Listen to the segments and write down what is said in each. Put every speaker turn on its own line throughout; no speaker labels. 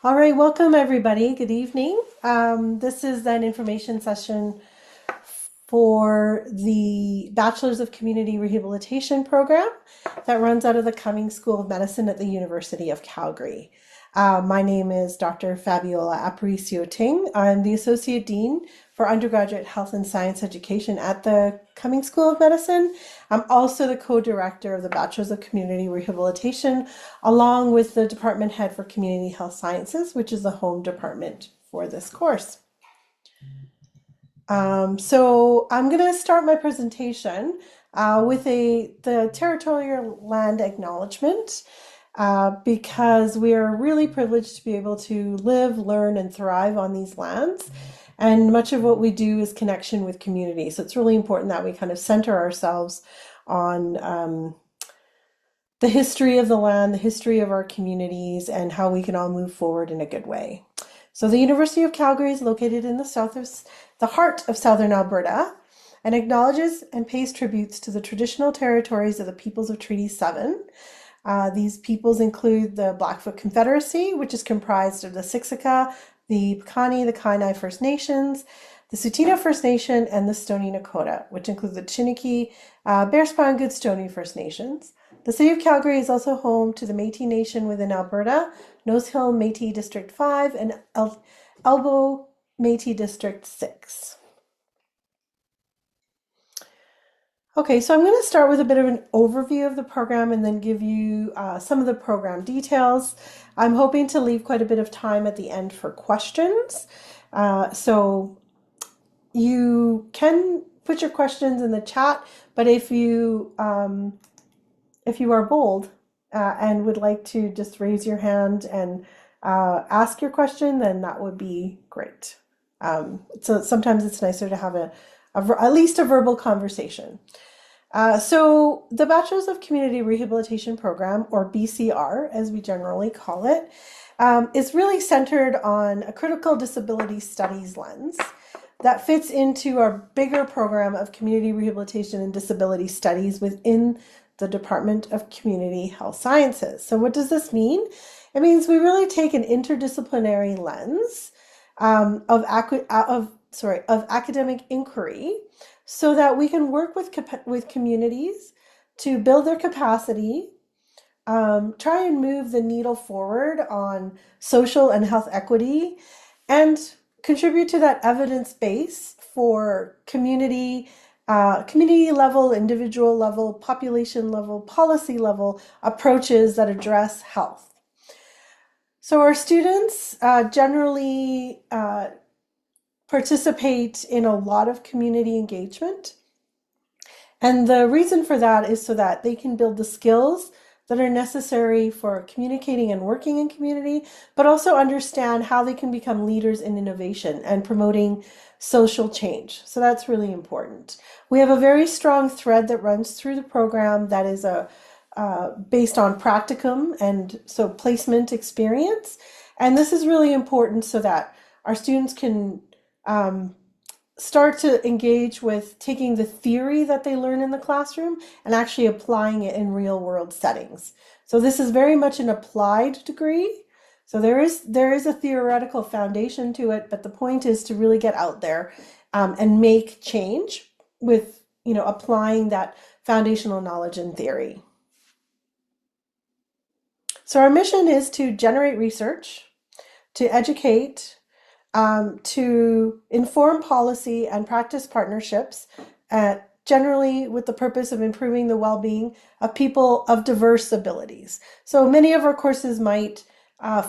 All right, welcome everybody. Good evening. This is an information session for the Bachelor's of Community Rehabilitation program that runs out of the Cumming School of Medicine at the University of Calgary. My name is Dr. Fabiola Aparicio Ting. I'm the Associate Dean for Undergraduate Health and Science Education at the Cumming School of Medicine. I'm also the co-director of the Bachelor's of Community Rehabilitation, along with the Department Head for Community Health Sciences, which is the home department for this course. So I'm going to start my presentation with the territorial land acknowledgement. Because we are really privileged to be able to live, learn, and thrive on these lands. And much of what we do is connection with community. So it's really important that we kind of center ourselves on the history of the land, the history of our communities, and how we can all move forward in a good way. So the University of Calgary is located in the heart of southern Alberta, and acknowledges and pays tributes to the traditional territories of the peoples of Treaty 7. These peoples include the Blackfoot Confederacy, which is comprised of the Siksika, the Piikani, the Kainai First Nations, the Tsuut'ina First Nation, and the Stoney Nakoda, which include the Chiniki, Bearspaw, and Goodstoney First Nations. The City of Calgary is also home to the Métis Nation within Alberta, Nose Hill Métis District 5, and Elbow Métis District 6. Okay, so I'm going to start with a bit of an overview of the program and then give you some of the program details. I'm hoping to leave quite a bit of time at the end for questions. So you can put your questions in the chat, but if you are bold and would like to just raise your hand and ask your question, then that would be great. So sometimes it's nicer to have at least a verbal conversation. So the Bachelor's of Community Rehabilitation program, or BCR, as we generally call it, is really centered on a critical disability studies lens that fits into our bigger program of community rehabilitation and disability studies within the Department of Community Health Sciences. So what does this mean? It means we really take an interdisciplinary lens of academic inquiry so that we can work with communities to build their capacity, try and move the needle forward on social and health equity, and contribute to that evidence base for community level, individual level, population level, policy level approaches that address health. So our students generally participate in a lot of community engagement. And the reason for that is so that they can build the skills that are necessary for communicating and working in community, but also understand how they can become leaders in innovation and promoting social change. So that's really important. We have a very strong thread that runs through the program that is based on practicum and so placement experience. And this is really important so that our students can start to engage with taking the theory that they learn in the classroom and actually applying it in real world settings. So this is very much an applied degree. So there is a theoretical foundation to it, but the point is to really get out there and make change with, applying that foundational knowledge and theory. So our mission is to generate research, to educate, to inform policy and practice partnerships, generally with the purpose of improving the well-being of people of diverse abilities. So many of our courses might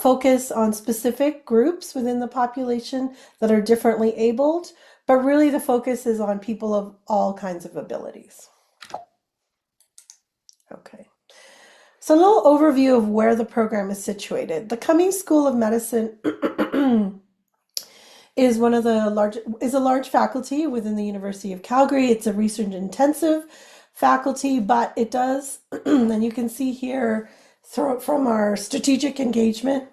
focus on specific groups within the population that are differently abled, but really the focus is on people of all kinds of abilities. Okay. So a little overview of where the program is situated. The Cumming School of Medicine is a large faculty within the University of Calgary. It's a research intensive faculty, but it does, and you can see here from our strategic engagement,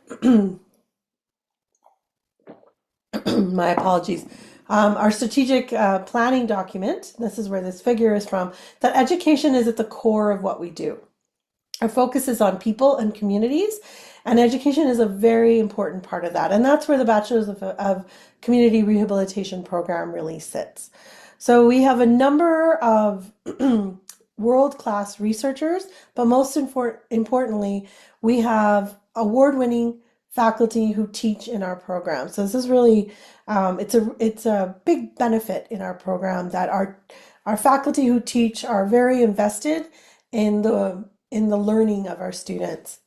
my apologies, our strategic planning document, this is where this figure is from, that education is at the core of what we do. Our focus is on people and communities, And education is a very important part of that. And that's where the Bachelor's of Community Rehabilitation program really sits. So we have a number of world-class researchers, but most importantly, we have award-winning faculty who teach in our program. So this is really it's a big benefit in our program that our faculty who teach are very invested in the learning of our students.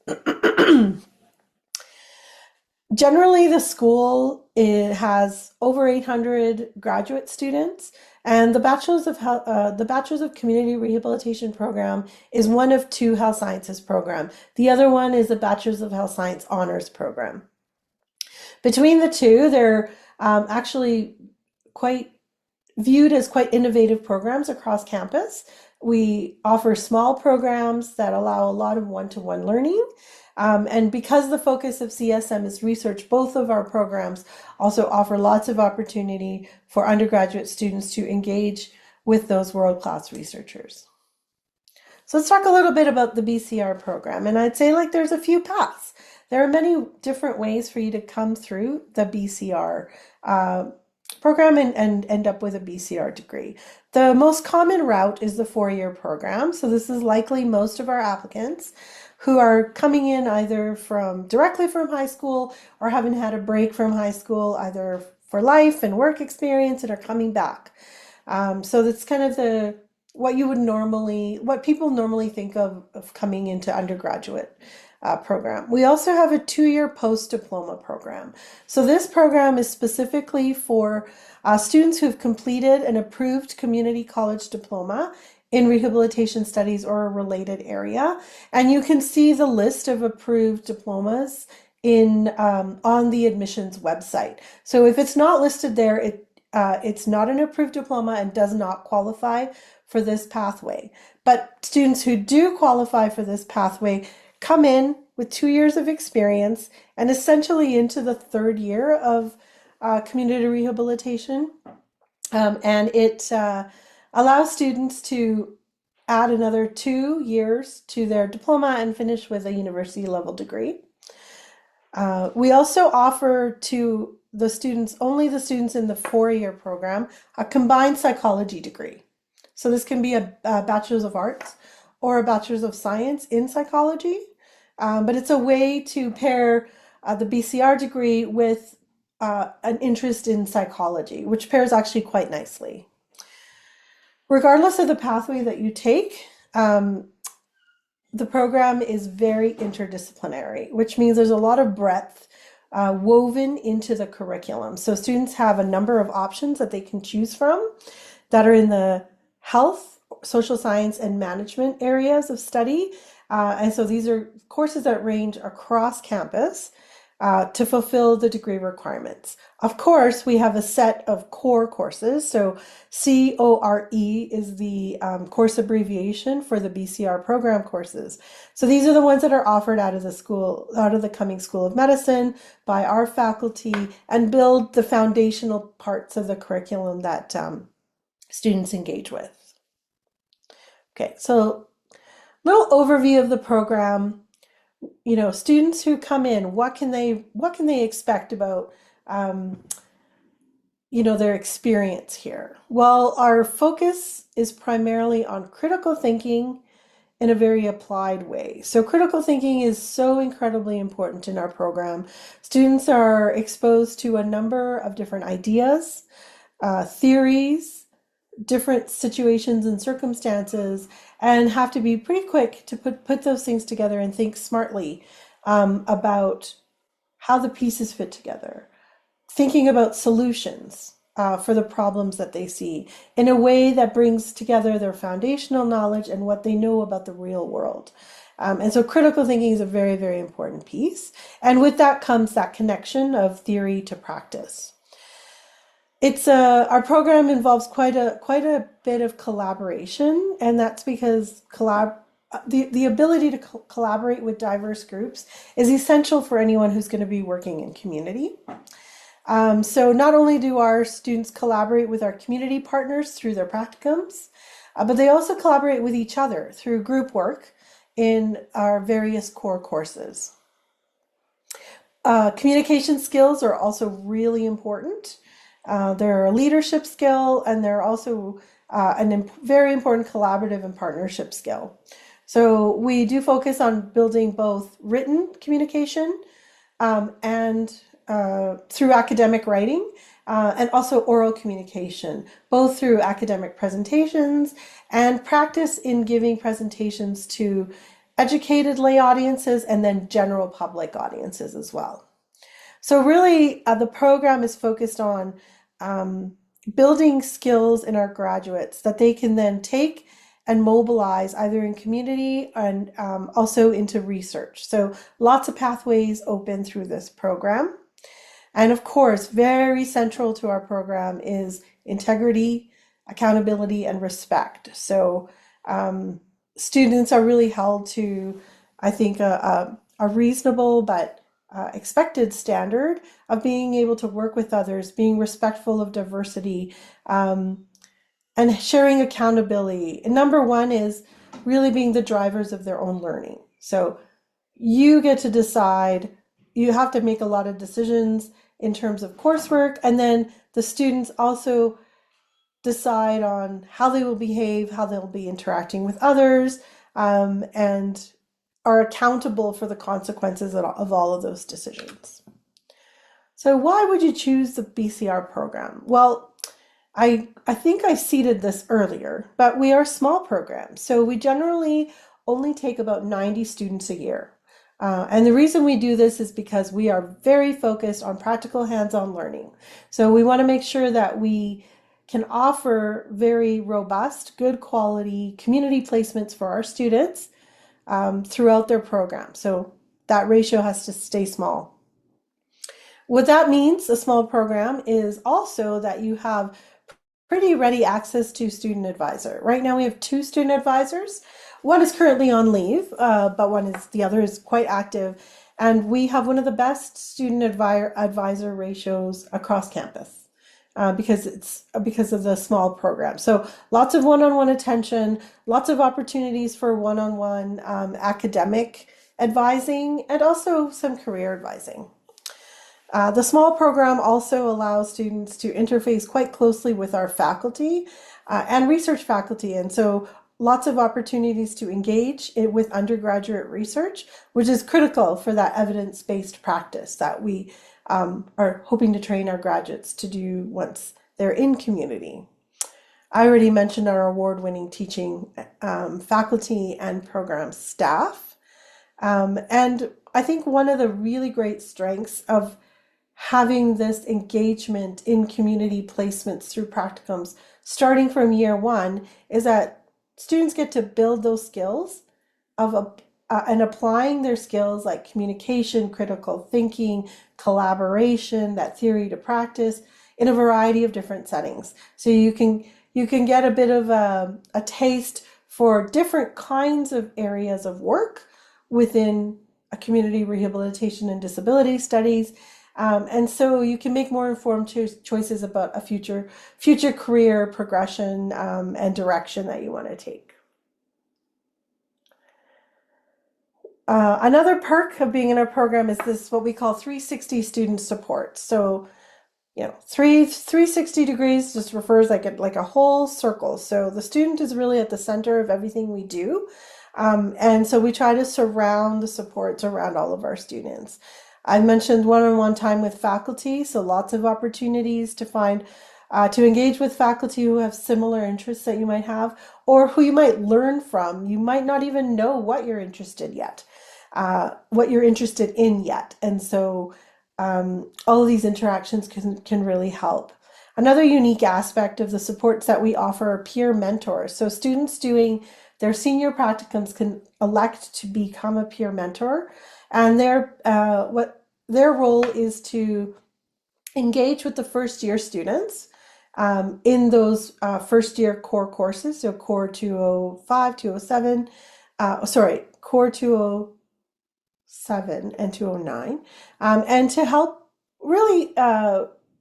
Generally, the school it has over 800 graduate students, and the Bachelor's of Community Rehabilitation program is one of two health sciences program. The other one is the Bachelor's of Health Science honors program. Between the two, they're actually quite viewed as quite innovative programs across campus. We offer small programs that allow a lot of one-to-one learning. And because the focus of CSM is research, both of our programs also offer lots of opportunity for undergraduate students to engage with those world-class researchers. So let's talk a little bit about the BCR program. And I'd say like there's a few paths. There are many different ways for you to come through the BCR program and end up with a BCR degree. The most common route is the four-year program. So this is likely most of our applicants who are coming in either directly from high school or haven't had a break from high school, either for life and work experience, and are coming back. So that's kind of what people normally think of coming into undergraduate program. We also have a two-year post-diploma program. So this program is specifically for students who've completed an approved community college diploma in rehabilitation studies or a related area. And you can see the list of approved diplomas on the admissions website. So if it's not listed there, it's not an approved diploma and does not qualify for this pathway. But students who do qualify for this pathway come in with 2 years of experience and essentially into the third year of community rehabilitation. And it allows students to add another 2 years to their diploma and finish with a university level degree. We also offer to only the students in the four-year program, a combined psychology degree. So this can be a Bachelor's of Arts or a Bachelor's of Science in psychology, but it's a way to pair the BCR degree with an interest in psychology, which pairs actually quite nicely. Regardless of the pathway that you take, the program is very interdisciplinary, which means there's a lot of breadth woven into the curriculum. So students have a number of options that they can choose from that are in the health, social science, and management areas of study. And so these are courses that range across campus to fulfill the degree requirements. Of course, we have a set of core courses. So CORE is the course abbreviation for the BCR program courses. So these are the ones that are offered out of the Cumming School of Medicine by our faculty and build the foundational parts of the curriculum that students engage with. Okay, so little overview of the program. Students who come in, what can they expect about their experience here? Well, our focus is primarily on critical thinking in a very applied way. So critical thinking is so incredibly important in our program. Students are exposed to a number of different ideas, theories, different situations and circumstances, and have to be pretty quick to put those things together and think smartly about how the pieces fit together, thinking about solutions for the problems that they see in a way that brings together their foundational knowledge and what they know about the real world. And so critical thinking is a very, very important piece. And with that comes that connection of theory to practice. Our program involves quite a bit of collaboration, and that's because the ability to collaborate with diverse groups is essential for anyone who's going to be working in community. So not only do our students collaborate with our community partners through their practicums, but they also collaborate with each other through group work in our various core courses. Communication skills are also really important. They're a leadership skill, and they're also very important collaborative and partnership skill. So we do focus on building both written communication and through academic writing, and also oral communication, both through academic presentations and practice in giving presentations to educated lay audiences and then general public audiences as well. So really, the program is focused on building skills in our graduates that they can then take and mobilize either in community and also into research. So lots of pathways open through this program. And of course, very central to our program is integrity, accountability, and respect. So students are really held to, I think, a reasonable but expected standard of being able to work with others, being respectful of diversity, and sharing accountability. And number one is really being the drivers of their own learning. So you get to decide, you have to make a lot of decisions in terms of coursework, and then the students also decide on how they will behave, how they'll be interacting with others, and are accountable for the consequences of all of those decisions. So why would you choose the BCR program? Well, I think I seeded this earlier, but we are a small program. So we generally only take about 90 students a year. And the reason we do this is because we are very focused on practical hands-on learning. So we want to make sure that we can offer very robust, good quality community placements for our students throughout their program. So that ratio has to stay small. What that means, a small program, is also that you have pretty ready access to student advisor. Right now we have 2 student advisors. One is currently on leave, but the other is quite active. And we have one of the best student advisor ratios across campus because of the small program. So lots of one-on-one attention, lots of opportunities for one-on-one academic advising, and also some career advising. The small program also allows students to interface quite closely with our faculty and research faculty. And so lots of opportunities to engage with undergraduate research, which is critical for that evidence-based practice that we are hoping to train our graduates to do once they're in community. I already mentioned our award-winning teaching faculty and program staff. And I think one of the really great strengths of having this engagement in community placements through practicums starting from year 1 is that students get to build those skills and applying their skills like communication, critical thinking, collaboration, that theory to practice in a variety of different settings. So you can get a bit of a taste for different kinds of areas of work within a community rehabilitation and disability studies. And so you can make more informed choices about a future career progression and direction that you want to take. Another perk of being in our program is this, what we call 360 student support. So, 360 degrees just refers like a whole circle. So the student is really at the center of everything we do. And so we try to surround the supports around all of our students. I mentioned one-on-one time with faculty, so lots of opportunities to engage with faculty who have similar interests that you might have, or who you might learn from. You might not even know what you're interested in yet. And so all of these interactions can really help. Another unique aspect of the supports that we offer are peer mentors. So students doing their senior practicums can elect to become a peer mentor. And their role is to engage with the first year students in those first year core courses, so core 205, 207, core 207 and 209, and to help really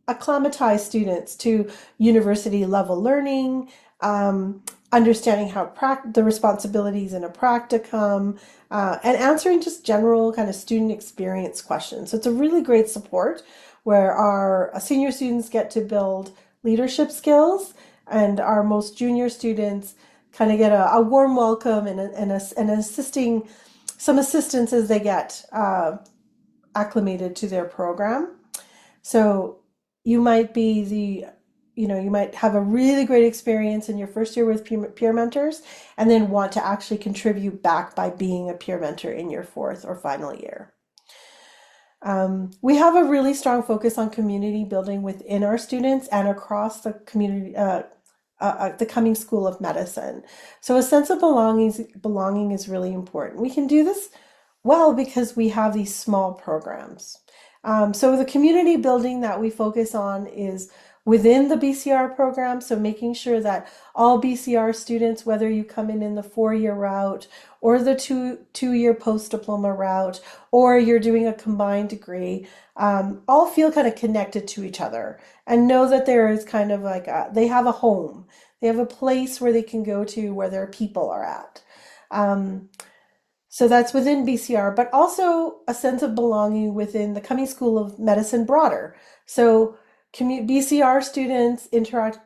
acclimatize students to university level learning, understanding how the responsibilities in a practicum, and answering just general kind of student experience questions. So it's a really great support where our senior students get to build leadership skills, and our most junior students kind of get a warm welcome and assisting some assistance as they get acclimated to their program. So you might be you might have a really great experience in your first year with peer mentors and then want to actually contribute back by being a peer mentor in your fourth or final year. We have a really strong focus on community building within our students and across the community, the Cumming School of Medicine. So a sense of belonging is really important. We can do this well because we have these small programs. So the community building that we focus on is within the BCR program. So making sure that all BCR students, whether you come in the 4-year route or the two-year post-diploma route, or you're doing a combined degree, all feel kind of connected to each other and know that there is kind of like they have a home. They have a place where they can go to where their people are at. So that's within BCR, but also a sense of belonging within the Cumming School of Medicine broader. So BCR students interact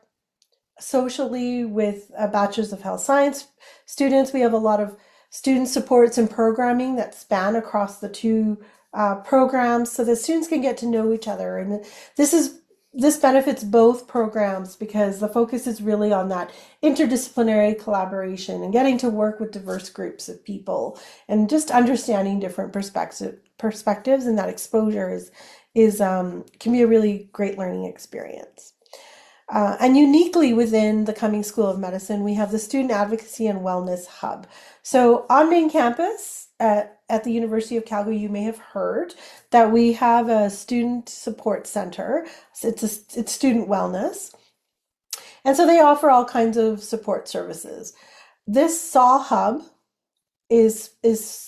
socially with Bachelors of Health Science students. We have a lot of student supports and programming that span across the two programs so that students can get to know each other. And this benefits both programs because the focus is really on that interdisciplinary collaboration and getting to work with diverse groups of people and just understanding different perspectives, and that exposure can be a really great learning experience. And uniquely within the Cumming School of Medicine, we have the Student Advocacy and Wellness Hub. So on main campus at the University of Calgary, you may have heard that we have a student support center. It's student wellness. And so they offer all kinds of support services. This SAW Hub is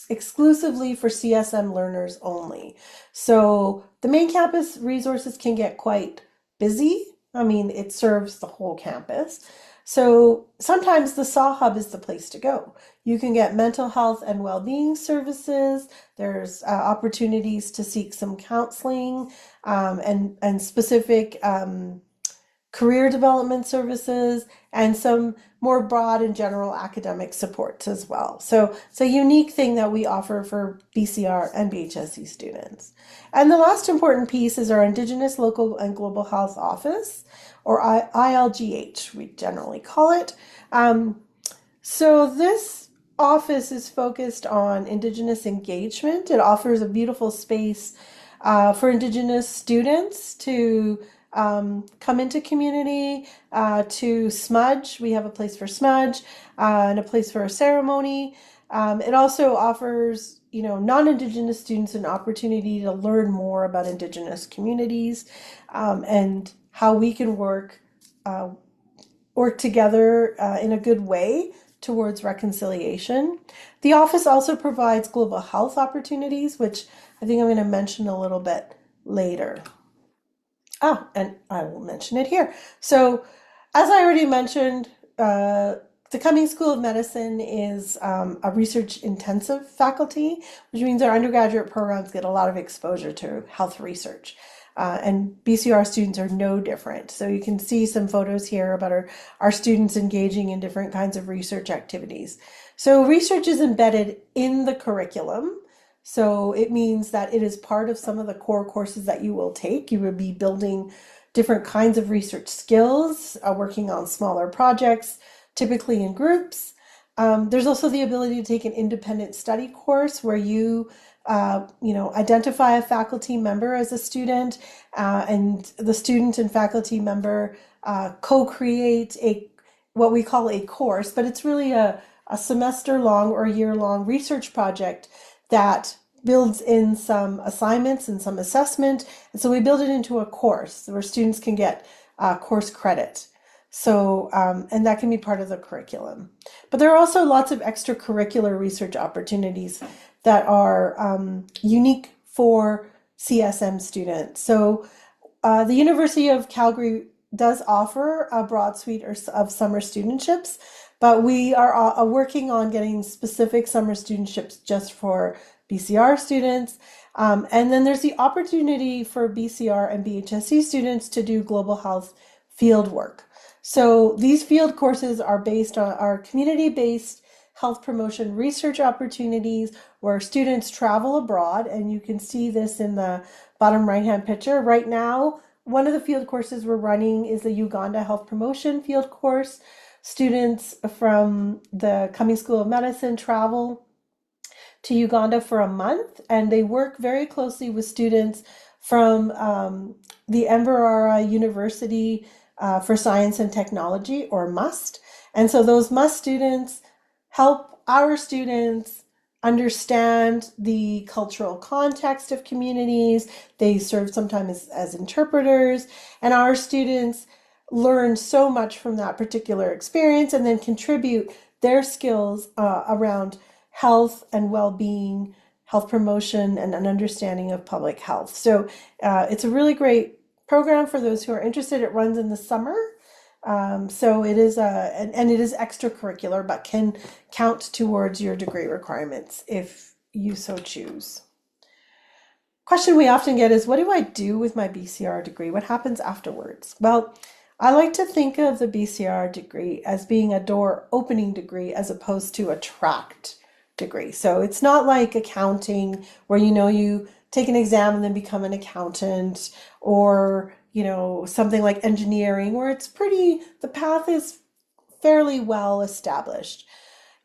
exclusively for CSM learners only. So the main campus resources can get quite busy. I mean, it serves the whole campus. So sometimes the SAW Hub is the place to go. You can get mental health and well-being services. There's opportunities to seek some counseling and specific career development services, and some more broad and general academic supports as well. So it's a unique thing that we offer for BCR and BHSC students. And the last important piece is our Indigenous Local and Global Health Office, or ILGH, we generally call it. So this office is focused on Indigenous engagement. It offers a beautiful space for Indigenous students to come into community, to smudge. We have a place for smudge and a place for a ceremony. It also offers, non-Indigenous students an opportunity to learn more about Indigenous communities and how we can work together in a good way towards reconciliation. The office also provides global health opportunities, which I think I'm going to mention a little bit later. Oh, and I will mention it here. So, as I already mentioned, the Cumming School of Medicine is a research-intensive faculty, which means our undergraduate programs get a lot of exposure to health research. And BCR students are no different. So you can see some photos here about our students engaging in different kinds of research activities. So research is embedded in the curriculum. So it means that it is part of some of the core courses that you will take. You will be building different kinds of research skills, working on smaller projects, typically in groups. There's also the ability to take an independent study course where you identify a faculty member as a student, and the student and faculty member co-create what we call a course, but it's really a semester-long or year-long research project that builds in some assignments and some assessment. And so we build it into a course where students can get course credit. So, and that can be part of the curriculum. But there are also lots of extracurricular research opportunities that are unique for CSM students. So the University of Calgary does offer a broad suite of summer studentships, but we are working on getting specific summer studentships just for BCR students. And then there's the opportunity for BCR and BHSC students to do global health field work. So these field courses are based on our community-based health promotion research opportunities where students travel abroad, and you can see this in the bottom right-hand picture. Right now, one of the field courses we're running is the Uganda Health Promotion field course. Students from the Cumming School of Medicine travel to Uganda for a month, and they work very closely with students from the Mbarara University for Science and Technology, or MUST. And so those MUST students help our students understand the cultural context of communities. They serve sometimes as interpreters, and our students learn so much from that particular experience and then contribute their skills around health and well-being, health promotion, and an understanding of public health. So it's a really great program for those who are interested. It runs in the summer. So it is and it is extracurricular, but can count towards your degree requirements if you so choose. Question we often get is, what do I do with my BCR degree? What happens afterwards? Well, I like to think of the BCR degree as being a door opening degree as opposed to a tract degree. So it's not like accounting where you take an exam and then become an accountant, or something like engineering where the path is fairly well established.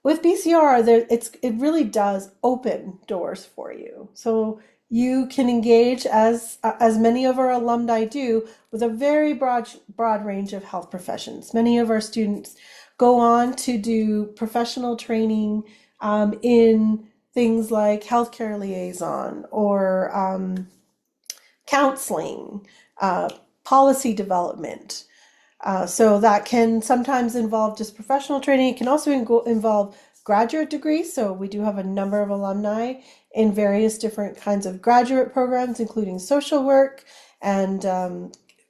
With BCR, it really does open doors for you. So you can engage, as many of our alumni do, with a very broad range of health professions. Many of our students go on to do professional training in things like healthcare liaison or counseling, policy development. So that can sometimes involve just professional training. It can also involve graduate degrees. So we do have a number of alumni in various different kinds of graduate programs, including social work and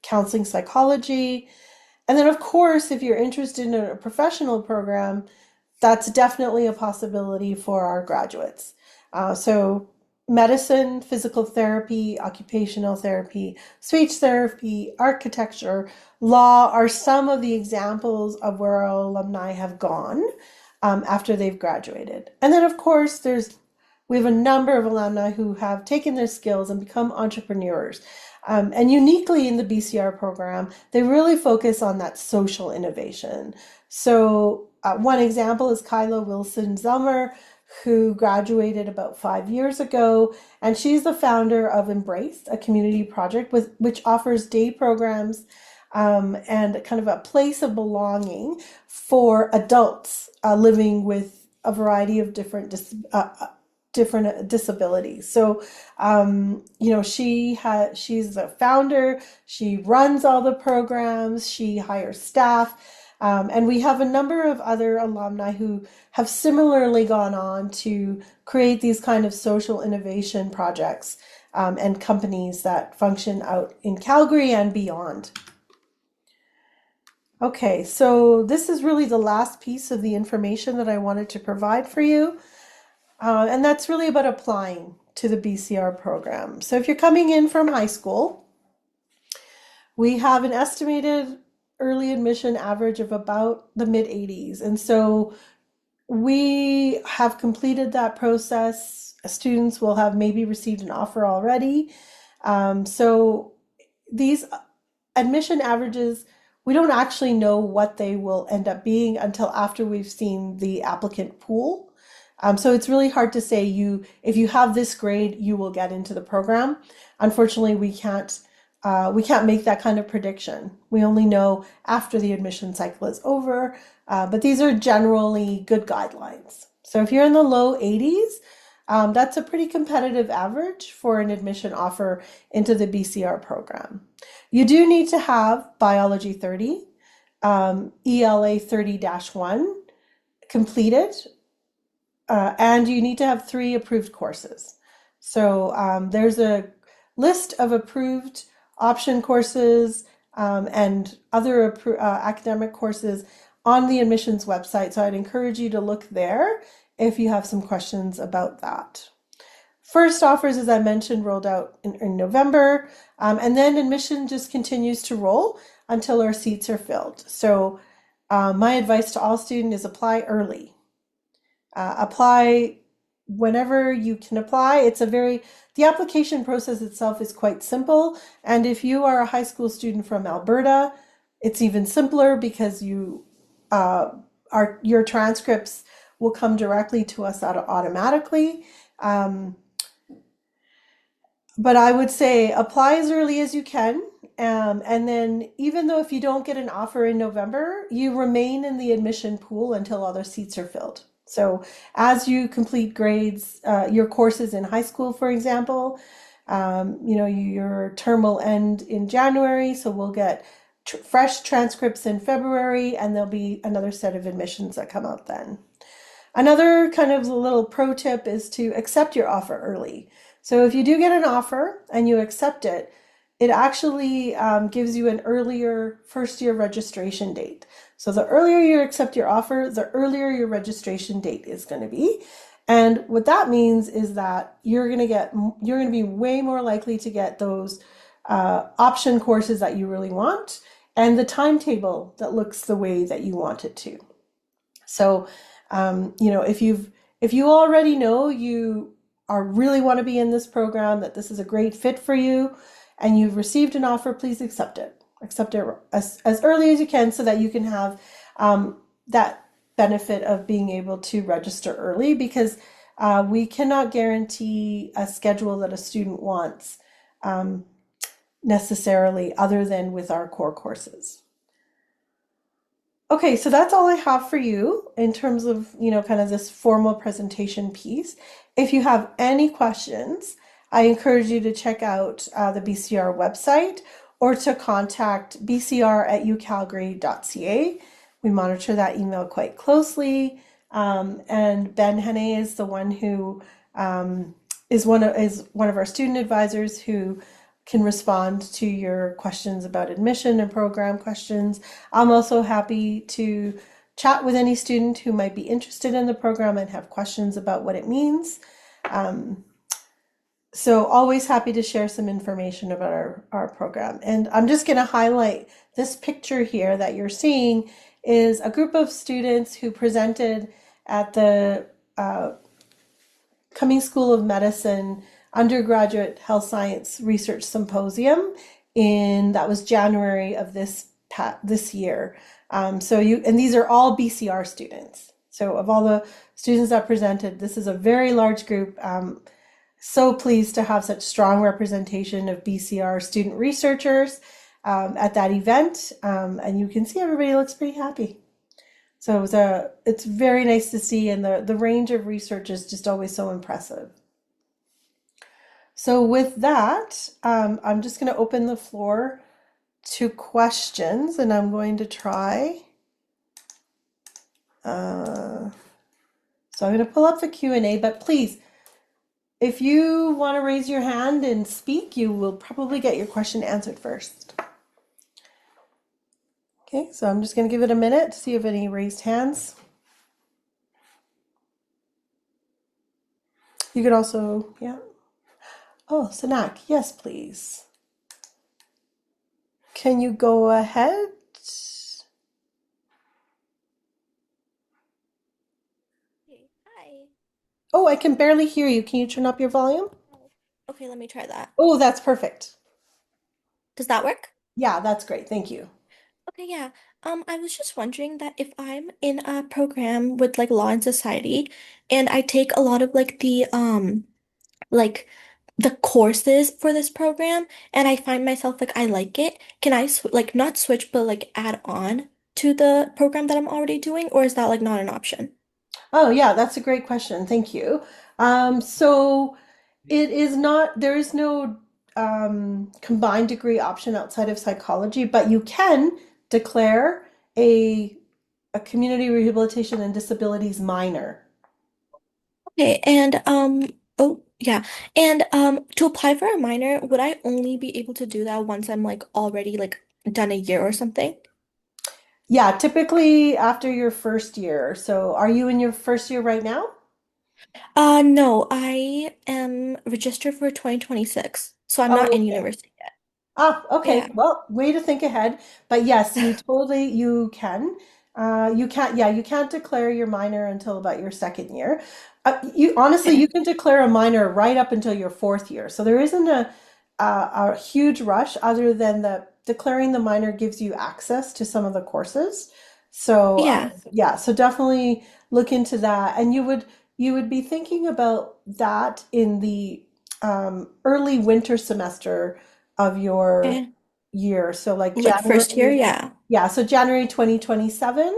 counseling psychology. And then, of course, if you're interested in a professional program, that's definitely a possibility for our graduates. So medicine, physical therapy, occupational therapy, speech therapy, architecture, law are some of the examples of where our alumni have gone after they've graduated. And then, of course, we have a number of alumni who have taken their skills and become entrepreneurs. And uniquely in the BCR program, they really focus on that social innovation. So one example is Kyla Wilson-Zelmer, who graduated about 5 years ago, and she's the founder of Embrace, a community project which offers day programs and kind of a place of belonging for adults living with a variety of different disabilities. So, she's the founder, she runs all the programs, she hires staff, and we have a number of other alumni who have similarly gone on to create these kind of social innovation projects and companies that function out in Calgary and beyond. Okay, so this is really the last piece of the information that I wanted to provide for you. And that's really about applying to the BCR program. So if you're coming in from high school, we have an estimated early admission average of about the mid-80s. And so we have completed that process. Students will have maybe received an offer already. So these admission averages, we don't actually know what they will end up being until after we've seen the applicant pool. So it's really hard to say if you have this grade, you will get into the program. Unfortunately, we can't make that kind of prediction. We only know after the admission cycle is over, but these are generally good guidelines. So if you're in the low 80s, that's a pretty competitive average for an admission offer into the BCR program. You do need to have Biology 30, ELA 30-1 completed, and you need to have 3 approved courses. So there's a list of approved option courses and other academic courses on the admissions website. So I'd encourage you to look there if you have some questions about that. First offers, as I mentioned, rolled out in November, and then admission just continues to roll until our seats are filled. So my advice to all students is apply early. Apply whenever you can apply. The application process itself is quite simple. And if you are a high school student from Alberta, it's even simpler because your transcripts will come directly to us automatically. Um, but I would say apply as early as you can. And then, even though if you don't get an offer in November, you remain in the admission pool until other seats are filled. So, as you complete your courses in high school, for example, your term will end in January, so we'll get fresh transcripts in February, and there'll be another set of admissions that come out then. Another kind of little pro tip is to accept your offer early. So if you do get an offer and you accept it, it actually gives you an earlier first year registration date. So the earlier you accept your offer, the earlier your registration date is going to be. And what that means is that you're going to be way more likely to get those option courses that you really want and the timetable that looks the way that you want it to. So, if you already know you are really want to be in this program, that this is a great fit for you, and you've received an offer, please accept it. Accept it as early as you can so that you can have that benefit of being able to register early because we cannot guarantee a schedule that a student wants necessarily other than with our core courses. Okay, so that's all I have for you in terms of, kind of this formal presentation piece. If you have any questions, I encourage you to check out the BCR website or to contact bcr@ucalgary.ca. We monitor that email quite closely. And Ben Hene is the one who is one of our student advisors who can respond to your questions about admission and program questions. I'm also happy to chat with any student who might be interested in the program and have questions about what it means. So always happy to share some information about our program. And I'm just going to highlight this picture here that you're seeing is a group of students who presented at the Cumming School of Medicine Undergraduate Health Science Research Symposium that was January of this year. And these are all BCR students. So of all the students that presented, this is a very large group. So pleased to have such strong representation of BCR student researchers at that event. And you can see everybody looks pretty happy. So it's very nice to see, and the range of research is just always so impressive. So with that, I'm just going to open the floor to questions, and I'm going to try. So I'm going to pull up the Q&A, but please, if you want to raise your hand and speak, you will probably get your question answered first. Okay, so I'm just going to give it a minute to see if any raised hands. You could also, yeah. Oh, Sanak, yes, please. Can you go ahead?
Hi.
Oh, I can barely hear you. Can you turn up your volume?
Oh, okay, let me try that.
Oh, that's perfect.
Does that work?
Yeah, that's great. Thank you.
Okay, yeah. I was just wondering that if I'm in a program with like law and society and I take a lot of like the courses for this program and I find myself like I like it, can I sw like not switch but like add on to the program that I'm already doing, or is that like not an option?
Oh, yeah, that's a great question. Thank you. So it is not, there is no combined degree option outside of psychology, but you can declare a, a community rehabilitation and disabilities minor.
Okay, and oh yeah. And to apply for a minor, would I only be able to do that once I'm like already like done a year or something?
Yeah, typically after your first year. So are you in your first year right now?
No, I am registered for 2026, so I'm not
Oh,
in
okay.
university yet.
Ah, okay.
Yeah,
Well, way to think ahead. But yes, you can. You can't, yeah, you can't declare your minor until about your second year. You honestly,
okay.
you can declare a minor right up until your fourth year. So there isn't a huge rush other than the declaring the minor gives you access to some of the courses. So
Yeah,
yeah, so definitely look into that. And you would be thinking about that in the early winter semester of your
okay.
year. So like
Like first year,
January,
yeah.
yeah, so January 2027.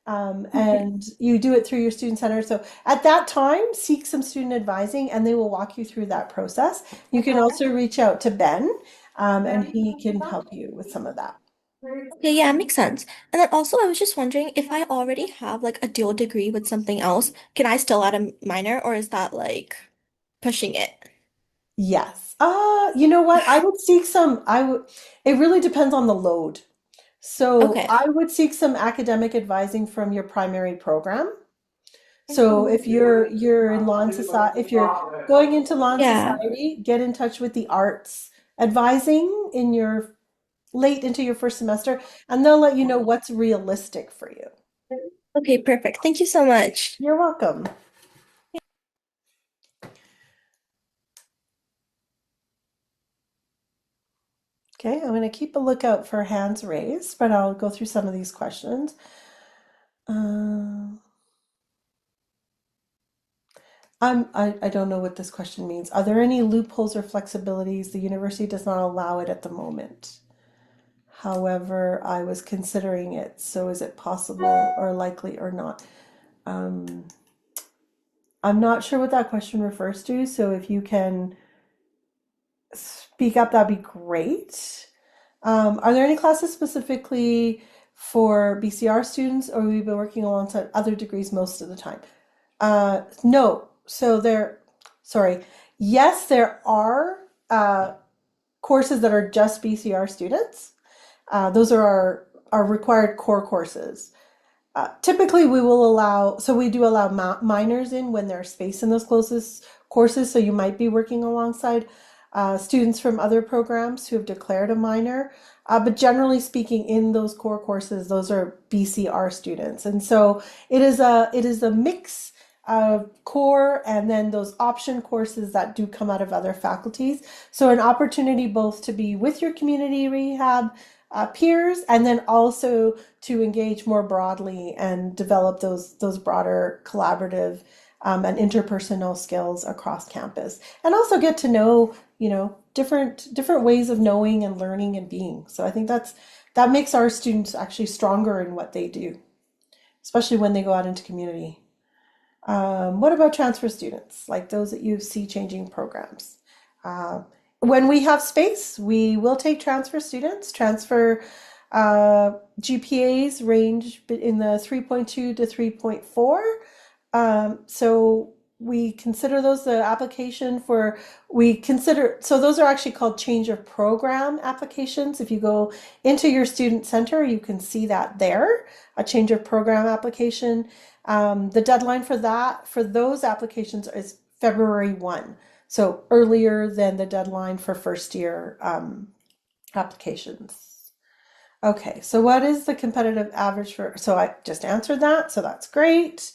Mhm.
And you do it through your student center. So at that time, seek some student advising and they will walk you through that process. You can also reach out to Ben, and he can help you with some of that.
Okay, yeah, makes sense. And then also, I was just wondering if I already have like a dual degree with something else, can I still add a minor, or is that like pushing it?
Yes. You know what? I would seek some, it really depends on the load. So
Okay.
I would seek some academic advising from your primary program. So if you're in law and society, if you're going into law and
Yeah.
society, get in touch with the arts advising in your late into your first semester, and they'll let you know what's realistic for you.
Okay, perfect. Thank you so much.
You're welcome. Okay, I'm going to keep a lookout for hands raised, but I'll go through some of these questions. Um, I don't know what this question means. Are there any loopholes or flexibilities? The university does not allow it at the moment. However, I was considering it, so is it possible or likely or not? Um, I'm not sure what that question refers to, so if you can speak up, that'd be great. Are there any classes specifically for BCR students, or we've been working alongside other degrees most of the time? No. So sorry. Yes, there are courses that are just BCR students. Those are our required core courses. Typically, we do allow minors in when there's space in those closest courses. So you might be working alongside students from other programs who have declared a minor. But generally speaking, in those core courses, those are BCR students. And so it is a mix of core and then those option courses that do come out of other faculties. So an opportunity both to be with your community rehab peers and then also to engage more broadly and develop those broader collaborative and interpersonal skills across campus, and also get to know different ways of knowing and learning and being. So I think that makes our students actually stronger in what they do, especially when they go out into community. What about transfer students, like those that you see changing programs? Uh, when we have space, we will take transfer students. Transfer GPAs range in the 3.2 to 3.4. So we consider those the application for, so those are actually called change of program applications. If you go into your student center, you can see that there, a change of program application. The deadline for those applications is February 1. So earlier than the deadline for first year applications. Okay, so what is the competitive average for, so I just answered that, so that's great.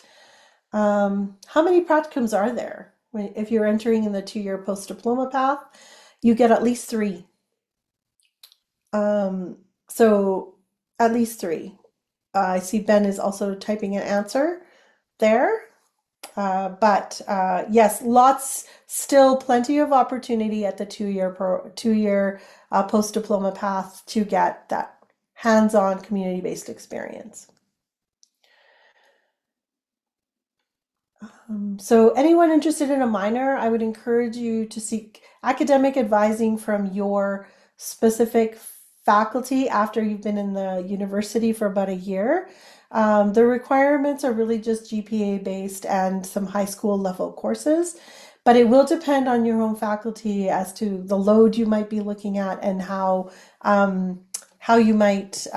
How many practicums are there? If you're entering in the 2-year post-diploma path, you get at least three. So at least three. I see Ben is also typing an answer there. But yes, still plenty of opportunity at the 2-year post-diploma path to get that hands-on community-based experience. So anyone interested in a minor, I would encourage you to seek academic advising from your specific faculty after you've been in the university for about a year. The requirements are really just GPA based and some high school level courses, but it will depend on your own faculty as to the load you might be looking at and how you might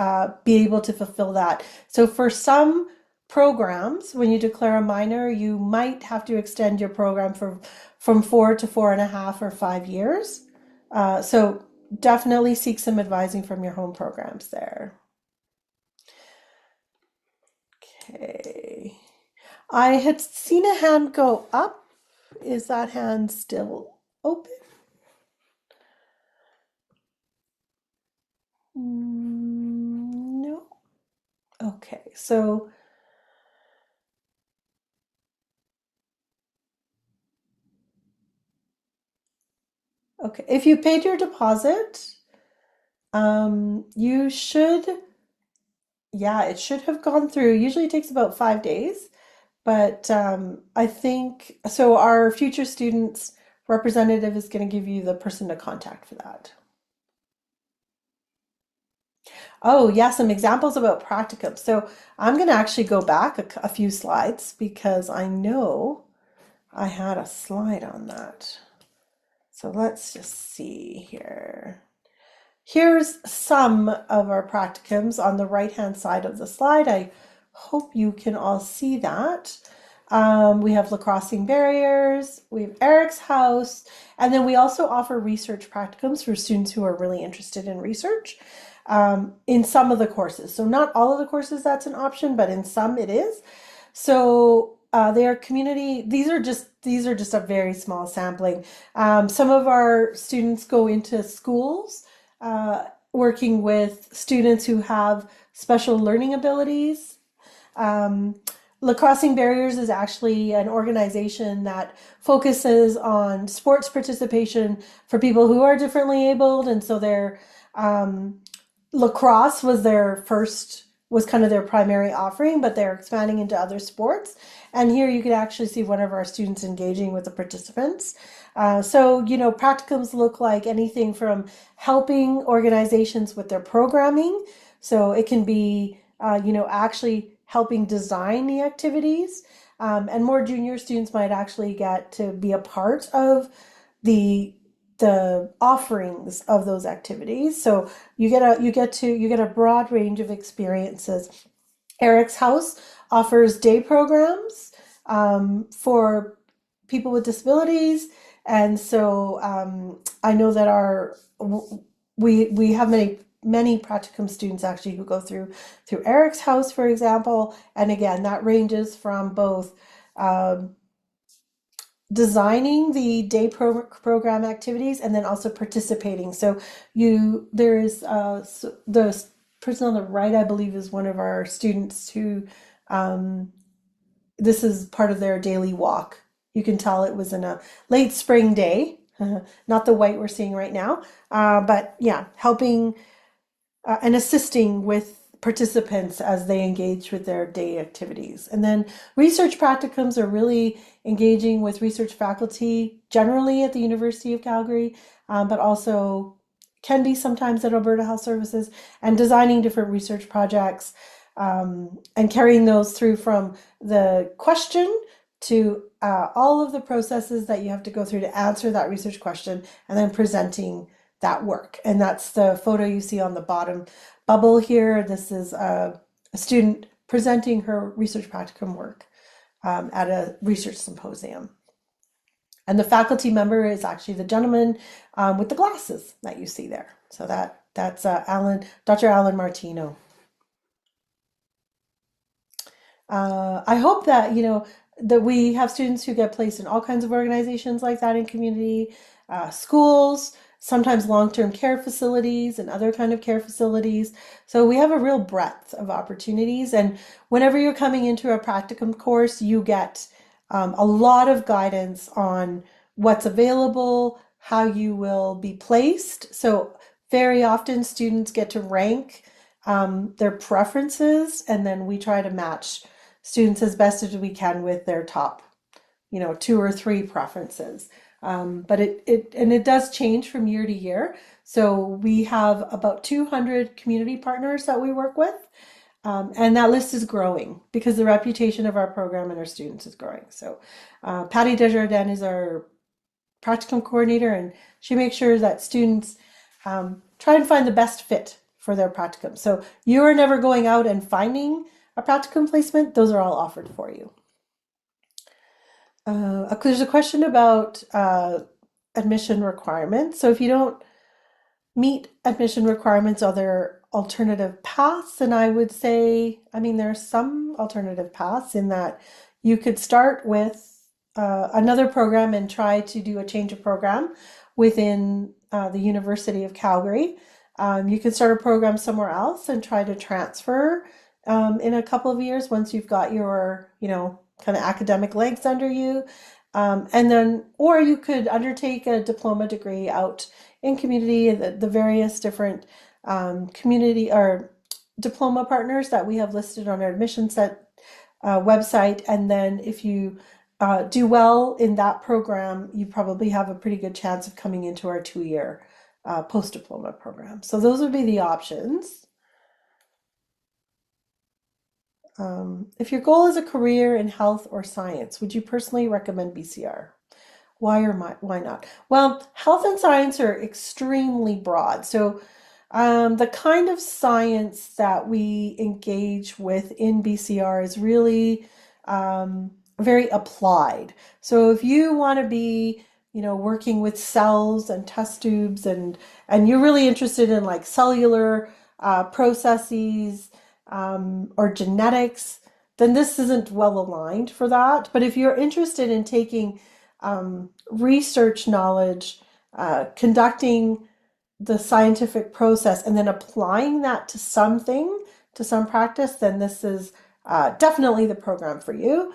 be able to fulfill that. So for some programs, when you declare a minor, you might have to extend your program from 4 to 4.5 or 5 years. So definitely seek some advising from your home programs there. Okay. I had seen a hand go up. Is that hand still open? No. Okay. So, okay. If you paid your deposit, you should, yeah, it should have gone through. Usually it takes about 5 days, but I think so. Our future students representative is going to give you the person to contact for that. Oh, yeah, some examples about practicum. So I'm going to actually go back a few slides because I know I had a slide on that. So let's just see here. Here's some of our practicums on the right-hand side of the slide. I hope you can all see that. We have lacrossing barriers, we have Eric's house, and then we also offer research practicums for students who are really interested in research in some of the courses. So not all of the courses that's an option, but in some it is. So they are community. These are just a very small sampling. Some of our students go into schools, working with students who have special learning abilities. Um, Lacrossing Barriers is actually an organization that focuses on sports participation for people who are differently abled, and so they're lacrosse was kind of their primary offering, but they're expanding into other sports. And here you can actually see one of our students engaging with the participants. So, practicums look like anything from helping organizations with their programming. So it can be, actually helping design the activities. And more junior students might actually get to be a part of the the offerings of those activities. So you get a broad range of experiences. Eric's House offers day programs for people with disabilities, and so I know that we have many practicum students actually who go through Eric's House, for example, and again that ranges from both. Um, Designing the day program activities and then also participating. So there is the person on the right, I believe, is one of our students who um, this is part of their daily walk. You can tell it was in a late spring day, not the white we're seeing right now, but yeah, helping and assisting with participants as they engage with their day activities. And then research practicums are really engaging with research faculty generally at the University of Calgary, but also can be sometimes at Alberta Health Services, and designing different research projects and carrying those through from the question to all of the processes that you have to go through to answer that research question, and then presenting that work. And that's the photo you see on the bottom bubble here. This is a student presenting her research practicum work at a research symposium. And the faculty member is actually the gentleman with the glasses that you see there. So that's Dr. Alan Martino. I hope that we have students who get placed in all kinds of organizations like that in community, schools, sometimes long-term care facilities and other kind of care facilities. So we have a real breadth of opportunities. And whenever you're coming into a practicum course, you get a lot of guidance on what's available, how you will be placed. So very often students get to rank their preferences, and then we try to match students as best as we can with their top, two or three preferences. But it does change from year to year. So we have about 200 community partners that we work with. And that list is growing because the reputation of our program and our students is growing. So Patty Desjardins is our practicum coordinator, and she makes sure that students try and find the best fit for their practicum. So you are never going out and finding a practicum placement. Those are all offered for you. There's a question about admission requirements. So if you don't meet admission requirements, are there alternative paths? And I would say, I mean, there are some alternative paths in that you could start with another program and try to do a change of program within the University of Calgary. You could start a program somewhere else and try to transfer in a couple of years once you've got your, kind of academic legs under you. And then, or you could undertake a diploma degree out in community, the various different community or diploma partners that we have listed on our admission set website. And then if you do well in that program, you probably have a pretty good chance of coming into our 2-year post-diploma program. So those would be the options. If your goal is a career in health or science, would you personally recommend BCR? Why not? Well, health and science are extremely broad. So the kind of science that we engage with in BCR is really very applied. So if you want to be, working with cells and test tubes and you're really interested in like cellular processes or genetics, then this isn't well aligned for that. But if you're interested in taking research knowledge, conducting the scientific process, and then applying that to something, to some practice, then this is definitely the program for you.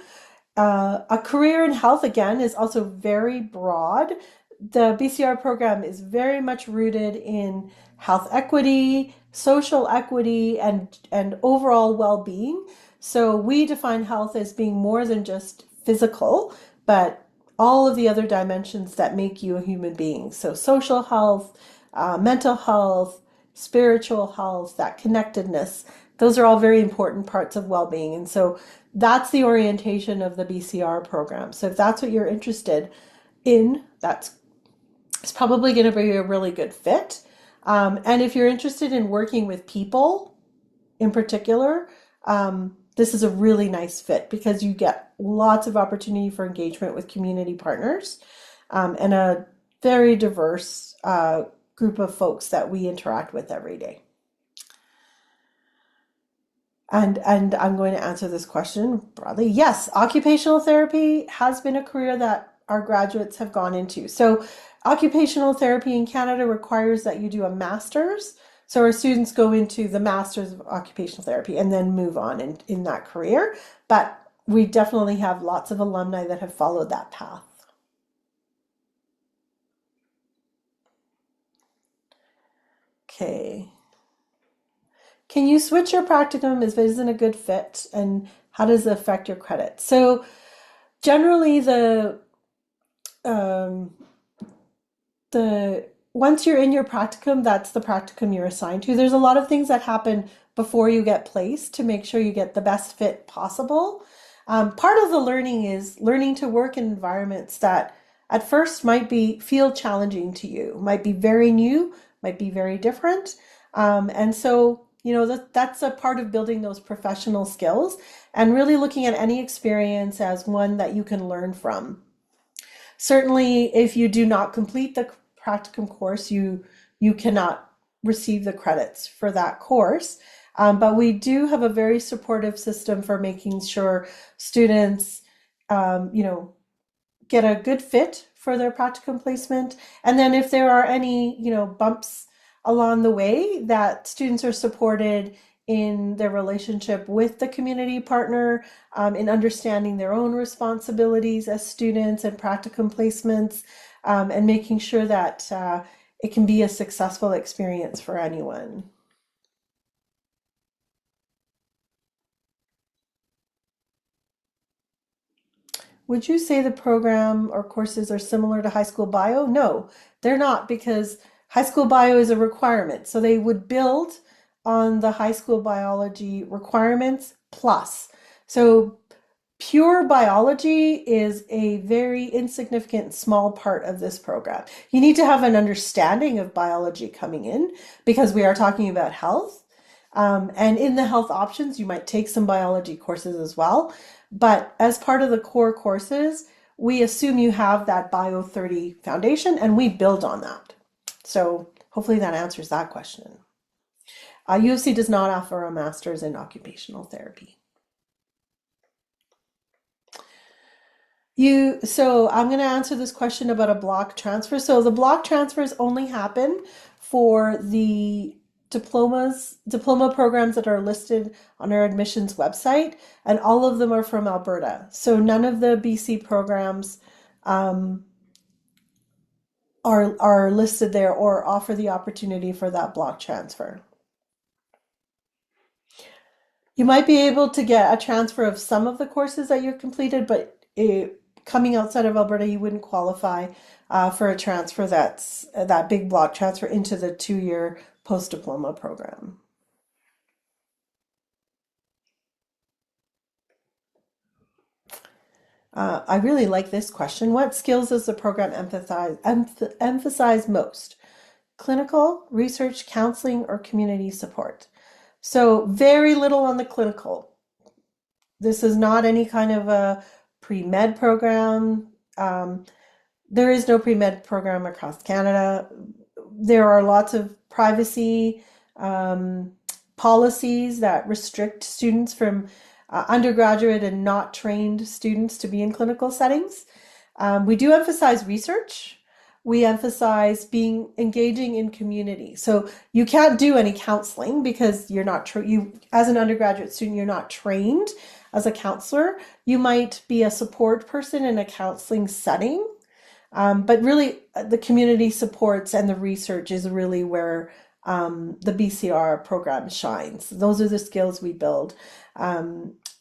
A career in health, again, is also very broad. The BCR program is very much rooted in health equity, social equity, and overall well-being. So we define health as being more than just physical, but all of the other dimensions that make you a human being. So social health, mental health, spiritual health, that connectedness, those are all very important parts of well-being. And so that's the orientation of the BCR program. So if that's what you're interested in, it's probably going to be a really good fit. And if you're interested in working with people in particular, this is a really nice fit because you get lots of opportunity for engagement with community partners and a very diverse group of folks that we interact with every day. And I'm going to answer this question broadly. Yes, occupational therapy has been a career that our graduates have gone into. So occupational therapy in Canada requires that you do a master's. So our students go into the Masters of Occupational Therapy and then move on in that career. But we definitely have lots of alumni that have followed that path. Okay. Can you switch your practicum if it isn't a good fit? And how does it affect your credit? So generally um, the once you're in your practicum, that's the practicum you're assigned to. There's a lot of things that happen before you get placed to make sure you get the best fit possible. Part of the learning is learning to work in environments that at first might feel challenging to you, might be very new, might be very different. And so, that's a part of building those professional skills and really looking at any experience as one that you can learn from. Certainly, if you do not complete the practicum course, you cannot receive the credits for that course. But we do have a very supportive system for making sure students, get a good fit for their practicum placement. And then if there are any, bumps along the way, that students are supported in their relationship with the community partner, in understanding their own responsibilities as students and practicum placements, and making sure that it can be a successful experience for anyone. Would you say the program or courses are similar to high school bio? No, they're not because high school bio is a requirement. So they would build on the high school biology requirements plus. So Pure biology is a very insignificant small part of this program. You need to have an understanding of biology coming in because we are talking about health. And in the health options, you might take some biology courses as well. But as part of the core courses, we assume you have that Bio 30 foundation and we build on that. So hopefully that answers that question. U of C does not offer a master's in occupational therapy. So I'm going to answer this question about a block transfer. So the block transfers only happen for the diploma programs that are listed on our admissions website, and all of them are from Alberta. So none of the BC programs um, are listed there or offer the opportunity for that block transfer. You might be able to get a transfer of some of the courses that you've completed, but coming outside of Alberta, you wouldn't qualify for a transfer that's that big block transfer into the 2-year post-diploma program. I really like this question. What skills does the program emphasize most? Clinical, research, counseling, or community support? So very little on the clinical. This is not any kind of a pre-med program. There is no pre-med program across Canada. There are lots of privacy um, policies that restrict students from undergraduate and not trained students to be in clinical settings. We do emphasize research. We emphasize being engaging in community. So you can't do any counseling because you're not you as an undergraduate student, you're not trained as a counselor. You might be a support person in a counseling setting, but really, the community supports and the research is really where the BCR program shines. Those are the skills we build.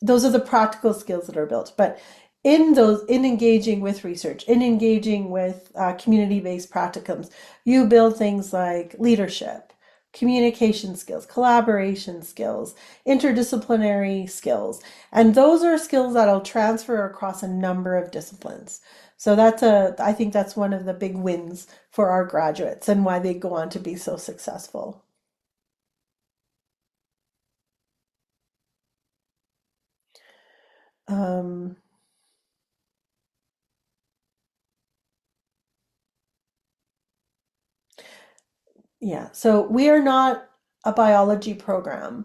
Those are the practical skills that are built. But in engaging with research, in engaging with community-based practicums, you build things like leadership, communication skills, collaboration skills, interdisciplinary skills, and those are skills that'll transfer across a number of disciplines. So I think that's one of the big wins for our graduates and why they go on to be so successful. Um, Yeah, so we are not a biology program.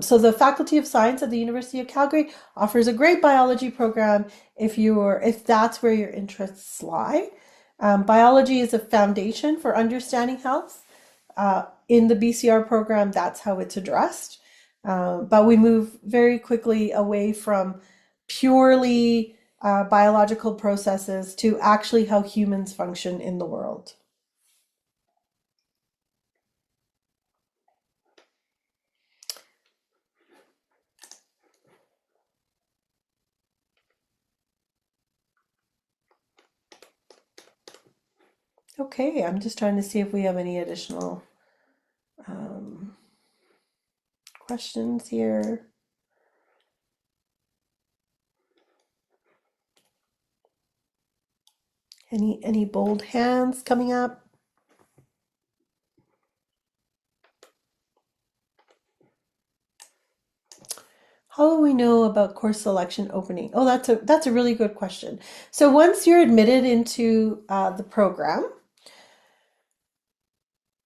So the Faculty of Science at the University of Calgary offers a great biology program if that's where your interests lie. Biology is a foundation for understanding health. In the BCR program, that's how it's addressed. But we move very quickly away from purely biological processes to actually how humans function in the world. Okay, I'm just trying to see if we have any additional um, questions here. Any bold hands coming up? How will we know about course selection opening? Oh, that's a really good question. So once you're admitted into the program,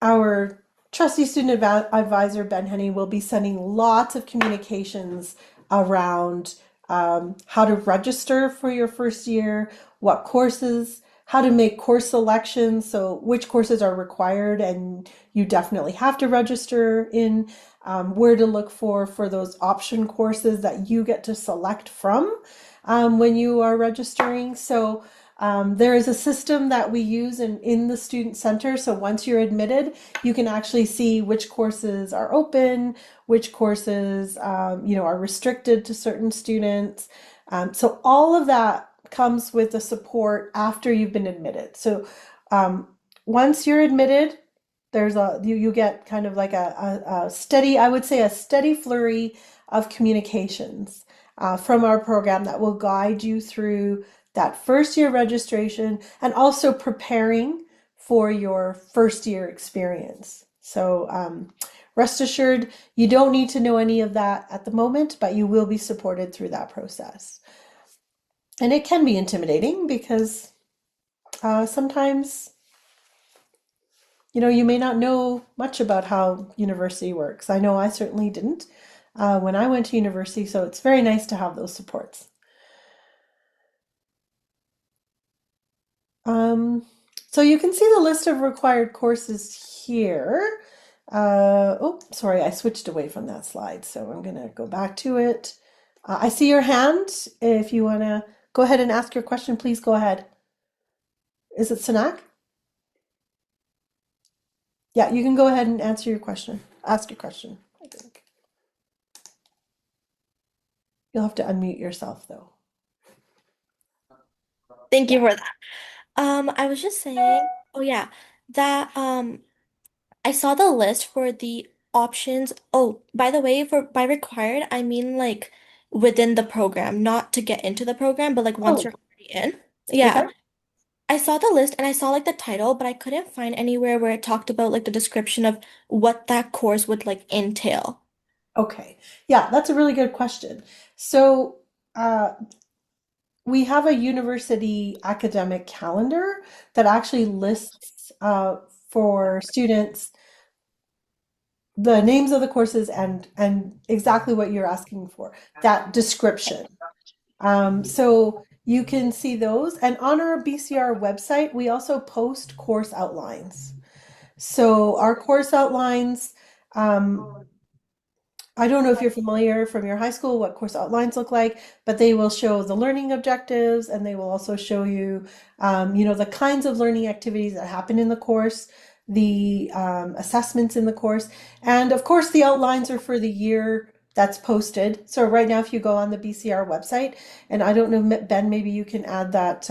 our trustee student advisor, Ben Henny, will be sending lots of communications around how to register for your first year, what courses, how to make course selections, so which courses are required and you definitely have to register in, where to look for those option courses that you get to select from when you are registering. So there is a system that we use in the student center. So once you're admitted, you can actually see which courses are open, which courses are restricted to certain students. So all of that comes with the support after you've been admitted. So um, once you're admitted, you get kind of like a steady, I would say a steady flurry of communications from our program that will guide you through that first year registration and also preparing for your first year experience. So rest assured, you don't need to know any of that at the moment, but you will be supported through that process. And it can be intimidating because sometimes, you may not know much about how university works. I know I certainly didn't when I went to university, so it's very nice to have those supports. Um, so you can see the list of required courses here. Oh, sorry, I switched away from that slide, so I'm going to go back to it. I see your hand. If you want to go ahead and ask your question, please go ahead. Is it Sanak? Yeah, you can go ahead and answer your question. Ask your question, I think. You'll have to unmute yourself though.
Thank
Yeah.
you for that. I was just saying, oh yeah, that I saw the list for the options. Oh, by the way, for by required, I mean like within the program, not to get into the program, but like once
Oh,
you're already in.
okay.
Yeah. I saw the list and I saw like the title, but I couldn't find anywhere where it talked about like the description of what that course would like entail.
Okay. Yeah, that's a really good question. So, uh, we have a university academic calendar that actually lists for students the names of the courses and exactly what you're asking for, that description. So you can see those. And on our BCR website, we also post course outlines. So our course outlines, um, I don't know if you're familiar from your high school what course outlines look like, but they will show the learning objectives and they will also show you, the kinds of learning activities that happen in the course, the assessments in the course, and of course the outlines are for the year that's posted. So right now, if you go on the BCR website, and I don't know, Ben, maybe you can add that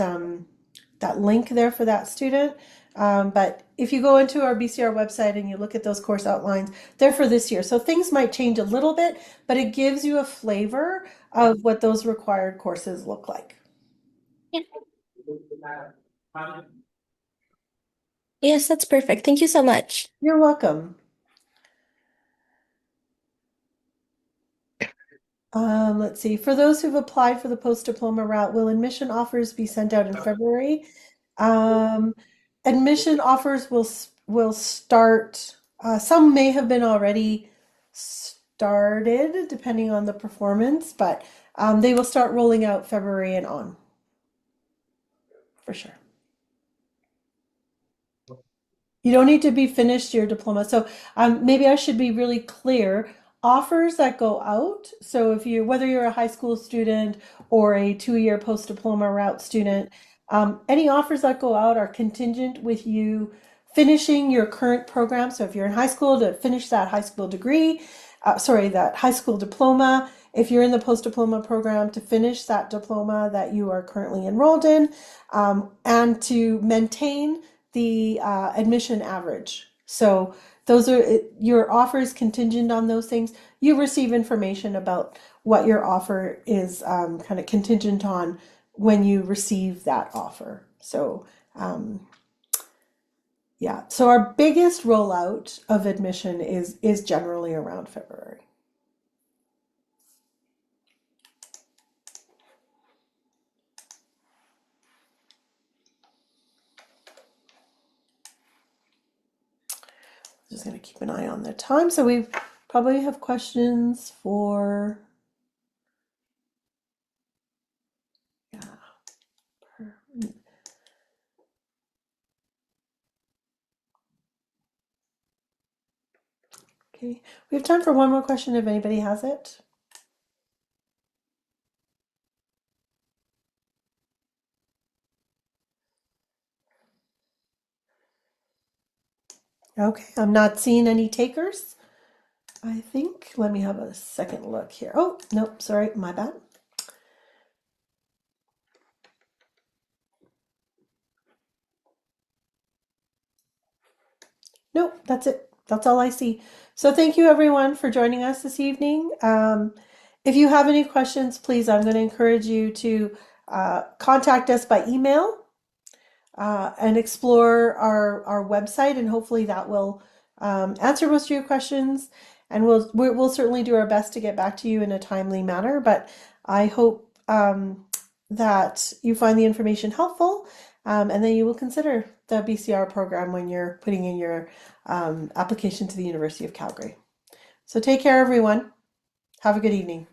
link there for that student. But if you go into our BCR website and you look at those course outlines, they're for this year. So things might change a little bit, but it gives you a flavor of what those required courses look like.
Yeah. Yes, that's perfect. Thank you so much.
You're welcome. Let's see. For those who've applied for the post-diploma route, will admission offers be sent out in February? Um, Admission offers will start. Some may have been already started, depending on the performance, but they will start rolling out February and on for sure. You don't need to be finished your diploma. So maybe I should be really clear. Offers that go out. So if you, whether you're a high school student or a 2-year post-diploma route student, any offers that go out are contingent with you finishing your current program. So if you're in high school, to finish that high school degree, that high school diploma. If you're in the post-diploma program, to finish that diploma that you are currently enrolled in, and to maintain the admission average. So those are your offer is contingent on those things. You receive information about what your offer is kind of contingent on when you receive that offer. So yeah, so our biggest rollout of admission is generally around February. Just gonna keep an eye on the time. So we probably have questions for, yeah. Okay, we have time for one more question if anybody has it. Okay, I'm not seeing any takers. I think, let me have a second look here. Oh, nope, sorry, my bad. Nope, that's it. That's all I see. So thank you everyone for joining us this evening. If you have any questions, please, I'm going to encourage you to contact us by email and explore our website, and hopefully that will answer most of your questions. And we'll certainly do our best to get back to you in a timely manner. But I hope that you find the information helpful, and then you will consider the BCR program when you're putting in your application to the University of Calgary. So take care, everyone. Have a good evening.